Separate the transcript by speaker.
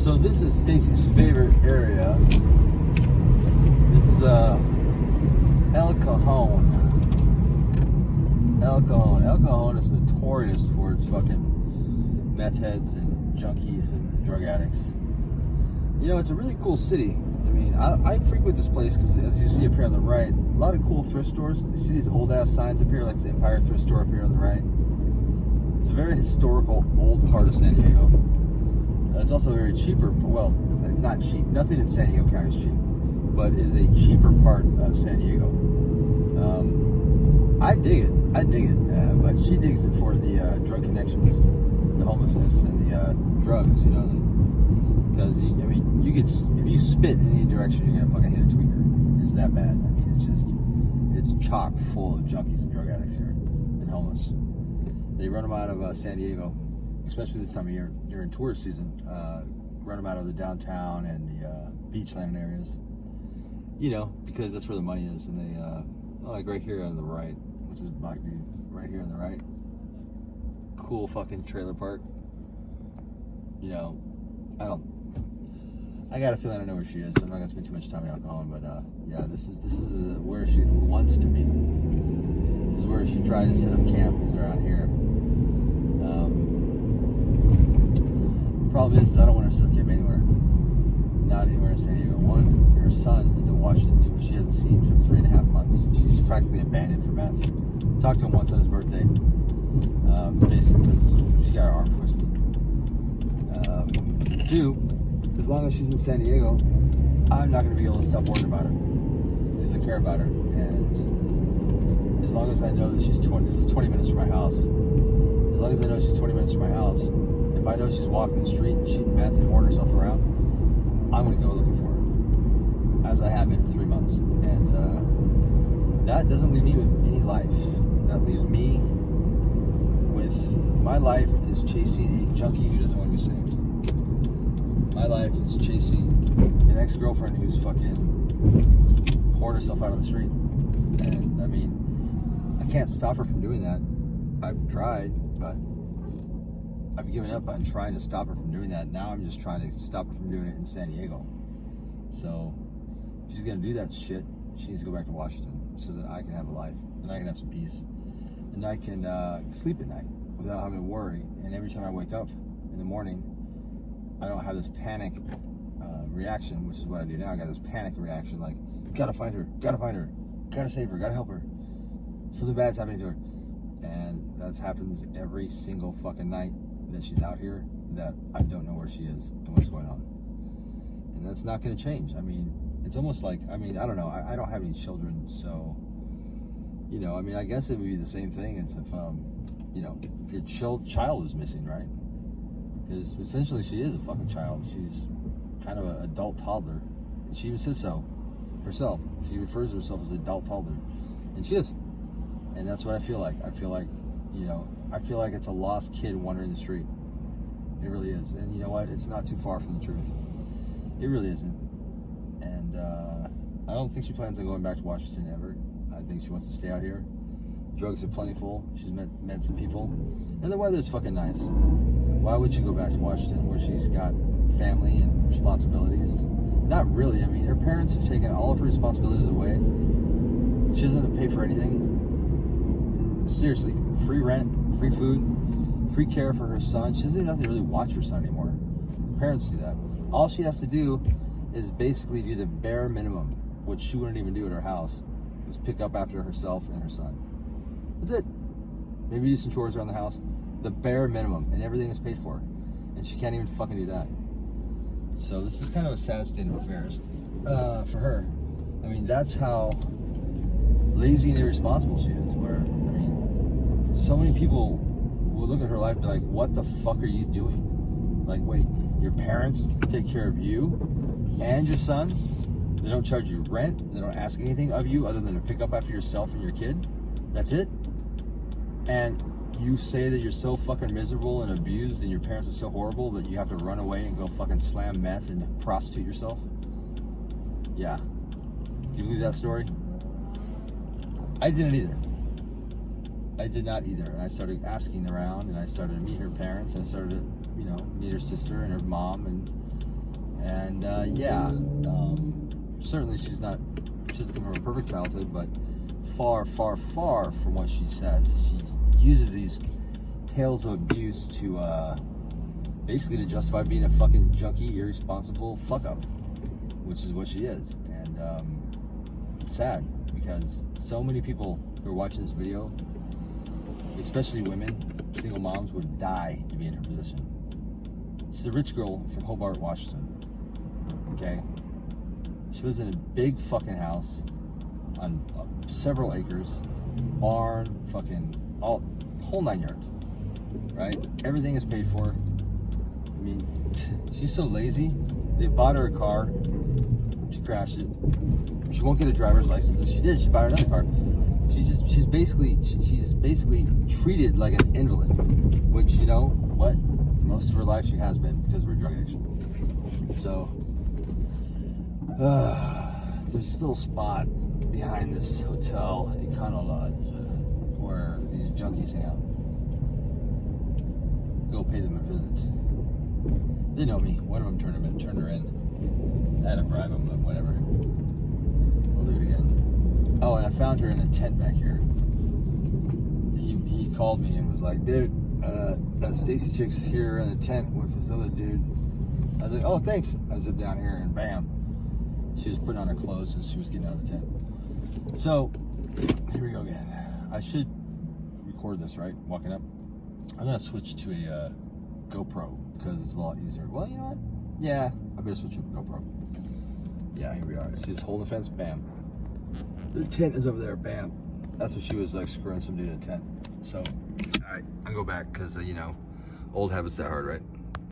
Speaker 1: So this is Stacey's favorite area. This is El Cajon. El Cajon. El Cajon is notorious for its fucking meth heads and junkies and drug addicts. You know, it's a really cool city. I mean, I frequent this place because, as you see up here on the right, a lot of cool thrift stores. You see these old ass signs up here, like the Empire Thrift Store up here on the right. It's a very historical, old part of San Diego. It's also very cheaper, well, not cheap. Nothing in San Diego County is cheap, but it is a cheaper part of San Diego. I dig it, but she digs it for the drug connections, the homelessness, and the drugs, you know. Because, I mean, you could, if you spit in any direction, you're going to fucking hit a tweaker. It's that bad. I mean, it's chock full of junkies and drug addicts here, and homeless. They run them out of San Diego, especially this time of year during tourist season. Run them out of the downtown and the beachland areas, you know, because that's where the money is. And they, like right here on the right, which is Black Dude, right here on the right, cool fucking trailer park. You know, I got a feeling I know where she is, so I'm not gonna spend too much time in alcohol. But yeah, this is where she wants to be. This is where she tried to set up camp, is around here. The problem is I don't want her to set up camp anywhere. Not anywhere in San Diego. One, her son is in Washington, who she hasn't seen for 3.5 months. She's practically abandoned for meth. Talked to him once on his birthday, basically because she's got her arm twisted. Two, as long as she's in San Diego, I'm not going to be able to stop worrying about her because I care about her. And as long as I know that she's 20, this is 20 minutes from my house. As long as I know she's 20 minutes from my house, if I know she's walking the street and shooting meth and whoring herself around, I'm going to go looking for her, as I have been for 3 months. And that doesn't leave me with any life. That leaves me with, my life is chasing a junkie who doesn't want to be saved. My life is chasing an ex-girlfriend who's fucking whoring herself out on the street. And I mean, I can't stop her from doing that. I've tried, but I've given up on trying to stop her from doing that. Now I'm just trying to stop her from doing it in San Diego. So if she's gonna do that shit, she needs to go back to Washington so that I can have a life and I can have some peace and I can sleep at night without having to worry. And every time I wake up in the morning, I don't have this panic reaction, which is what I do now. I got this panic reaction, like, gotta find her, gotta save her, gotta help her. Something bad's happening to her. And that happens every single fucking night that she's out here, that I don't know where she is and what's going on. And that's not gonna change. I mean, it's almost like, I mean, I don't know, I don't have any children, so, you know, I mean, I guess it would be the same thing as if, you know, if your child was missing, right? Because essentially she is a fucking child. She's kind of an adult toddler. And she even says so herself. She refers to herself as an adult toddler. And she is. And that's what I feel like. I feel like, you know, I feel like it's a lost kid wandering the street. It really is. And you know what? It's not too far from the truth. It really isn't. And I don't think she plans on going back to Washington ever. I think she wants to stay out here. Drugs are plentiful. She's met some people. And the weather's fucking nice. Why would she go back to Washington where she's got family and responsibilities? Not really. I mean, her parents have taken all of her responsibilities away. She doesn't have to pay for anything. Seriously, free rent, free food, free care for her son. She doesn't even have to really watch her son anymore. Her parents do that. All she has to do is basically do the bare minimum, which she wouldn't even do at her house, is pick up after herself and her son. That's it. Maybe do some chores around the house. The bare minimum, and everything is paid for, and she can't even fucking do that. So this is kind of a sad state of affairs for her. I mean, that's how lazy and irresponsible she is. Where, I mean, so many people will look at her life and be like, what the fuck are you doing? Like, wait, your parents take care of you and your son? They don't charge you rent? They don't ask anything of you other than to pick up after yourself and your kid? That's it? And you say that you're so fucking miserable and abused and your parents are so horrible that you have to run away and go fucking slam meth and prostitute yourself? Yeah. Do you believe that story? I didn't either. I did not either. And I started asking around and I started to meet her parents and I started to, you know, meet her sister and her mom, and And yeah, certainly she doesn't come from a perfect childhood, but far, far, far from what she says. She uses these tales of abuse to basically to justify being a fucking junkie, irresponsible fuck up, which is what she is. And it's sad because so many people who are watching this video, especially women, single moms, would die to be in her position. She's a rich girl from Hobart, Washington. Okay? She lives in a big fucking house on several acres, barn, fucking whole 9 yards. Right? Everything is paid for. I mean, she's so lazy. They bought her a car. She crashed it. She won't get a driver's license. If she did, she'd buy her another car. She's basically treated like an invalid, which, you know what, most of her life she has been because of her drug addiction. So there's this little spot behind this hotel, Cajon Lodge, where these junkies hang out. Go pay them a visit. They know me. One of them turned her in. I had to bribe them, but whatever. We'll do it again. Oh, and I found her in a tent back here. He called me and was like, dude, that Stacey chick's here in a tent with this other dude. I was like, oh, thanks. I zipped down here and bam. She was putting on her clothes as she was getting out of the tent. So, here we go again. I should record this, right? Walking up. I'm going to switch to a GoPro because it's a lot easier. Well, you know what? Yeah, I better switch to a GoPro. Yeah, here we are. See this hole in the fence? Bam. The tent is over there. Bam. That's what she was like, screwing some dude in a tent. So, all right, I'll go back because, you know, old habits die hard, right?